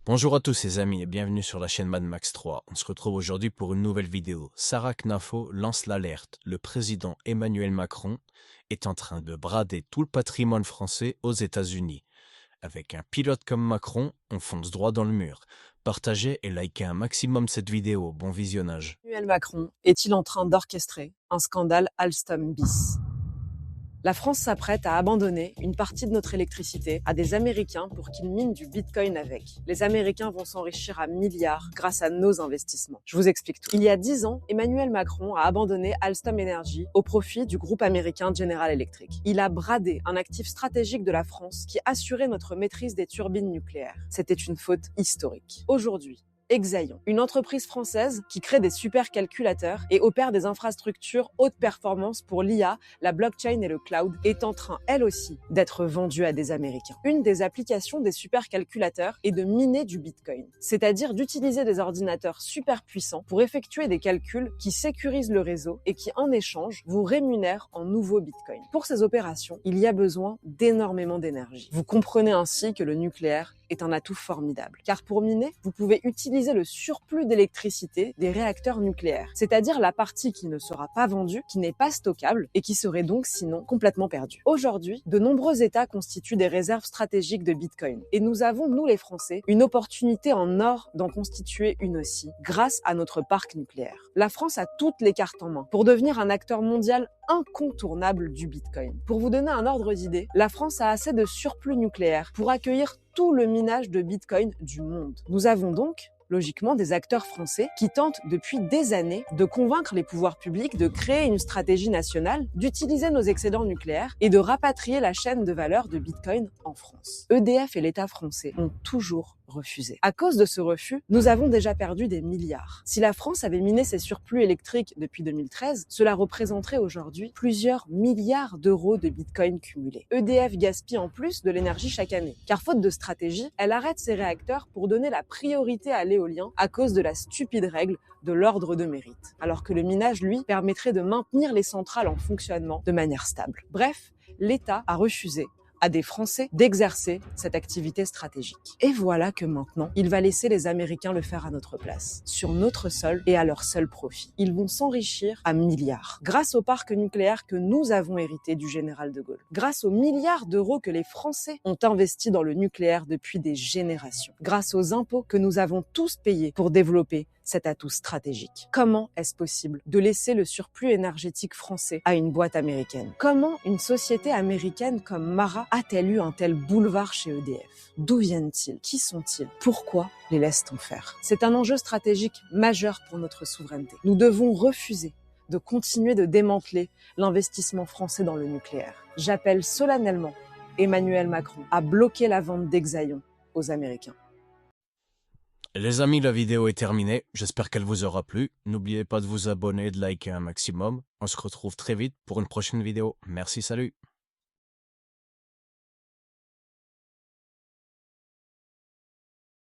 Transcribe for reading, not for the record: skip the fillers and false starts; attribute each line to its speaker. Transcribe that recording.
Speaker 1: Bonjour à tous les amis et bienvenue sur la chaîne Mad Max 3. On se retrouve aujourd'hui pour une nouvelle vidéo. Sarah Knafo lance l'alerte. Le président Emmanuel Macron est en train de brader tout le patrimoine français aux États-Unis. Avec un pilote comme Macron, on fonce droit dans le mur. Partagez et likez un maximum cette vidéo. Bon visionnage.
Speaker 2: Emmanuel Macron est-il en train d'orchestrer un scandale Alstom bis? La France s'apprête à abandonner une partie de notre électricité à des Américains pour qu'ils minent du Bitcoin avec. Les Américains vont s'enrichir à milliards grâce à nos investissements. Je vous explique tout. Il y a 10 ans, Emmanuel Macron a abandonné Alstom Energy au profit du groupe américain General Electric. Il a bradé un actif stratégique de la France qui assurait notre maîtrise des turbines nucléaires. C'était une faute historique. Aujourd'hui, Exaion, une entreprise française qui crée des supercalculateurs et opère des infrastructures haute performance pour l'IA, la blockchain et le cloud, est en train, elle aussi, d'être vendue à des Américains. Une des applications des supercalculateurs est de miner du Bitcoin, c'est-à-dire d'utiliser des ordinateurs super puissants pour effectuer des calculs qui sécurisent le réseau et qui, en échange, vous rémunèrent en nouveaux Bitcoins. Pour ces opérations, il y a besoin d'énormément d'énergie. Vous comprenez ainsi que le nucléaire est un atout formidable. Car pour miner, vous pouvez utiliser le surplus d'électricité des réacteurs nucléaires, c'est-à-dire la partie qui ne sera pas vendue, qui n'est pas stockable et qui serait donc sinon complètement perdue. Aujourd'hui, de nombreux États constituent des réserves stratégiques de Bitcoin et nous avons, nous les Français, une opportunité en or d'en constituer une aussi, grâce à notre parc nucléaire. La France a toutes les cartes en main pour devenir un acteur mondial incontournable du Bitcoin. Pour vous donner un ordre d'idée, la France a assez de surplus nucléaire pour accueillir tout le minage de Bitcoin du monde. Nous avons donc logiquement des acteurs français qui tentent depuis des années de convaincre les pouvoirs publics de créer une stratégie nationale, d'utiliser nos excédents nucléaires et de rapatrier la chaîne de valeur de Bitcoin en France. EDF et l'État français ont toujours refusé. À cause de ce refus, nous avons déjà perdu des milliards. Si la France avait miné ses surplus électriques depuis 2013, cela représenterait aujourd'hui plusieurs milliards d'euros de Bitcoin cumulés. EDF gaspille en plus de l'énergie chaque année, car faute de stratégie, elle arrête ses réacteurs pour donner la priorité à l'éolien à cause de la stupide règle de l'ordre de mérite, alors que le minage, lui, permettrait de maintenir les centrales en fonctionnement de manière stable. Bref, l'État a refusé à des Français d'exercer cette activité stratégique. Et voilà que maintenant, il va laisser les Américains le faire à notre place, sur notre sol et à leur seul profit. Ils vont s'enrichir à milliards, grâce au parc nucléaire que nous avons hérité du général de Gaulle, grâce aux milliards d'euros que les Français ont investis dans le nucléaire depuis des générations, grâce aux impôts que nous avons tous payés pour développer cet atout stratégique. Comment est-ce possible de laisser le surplus énergétique français à une boîte américaine? Comment une société américaine comme Mara a-t-elle eu un tel boulevard chez EDF? D'où viennent-ils? Qui sont-ils? Pourquoi les laisse-t-on faire? C'est un enjeu stratégique majeur pour notre souveraineté. Nous devons refuser de continuer de démanteler l'investissement français dans le nucléaire. J'appelle solennellement Emmanuel Macron à bloquer la vente d'Exaion aux Américains.
Speaker 1: Les amis, la vidéo est terminée. J'espère qu'elle vous aura plu. N'oubliez pas de vous abonner et de liker un maximum. On se retrouve très vite pour une prochaine vidéo. Merci, salut!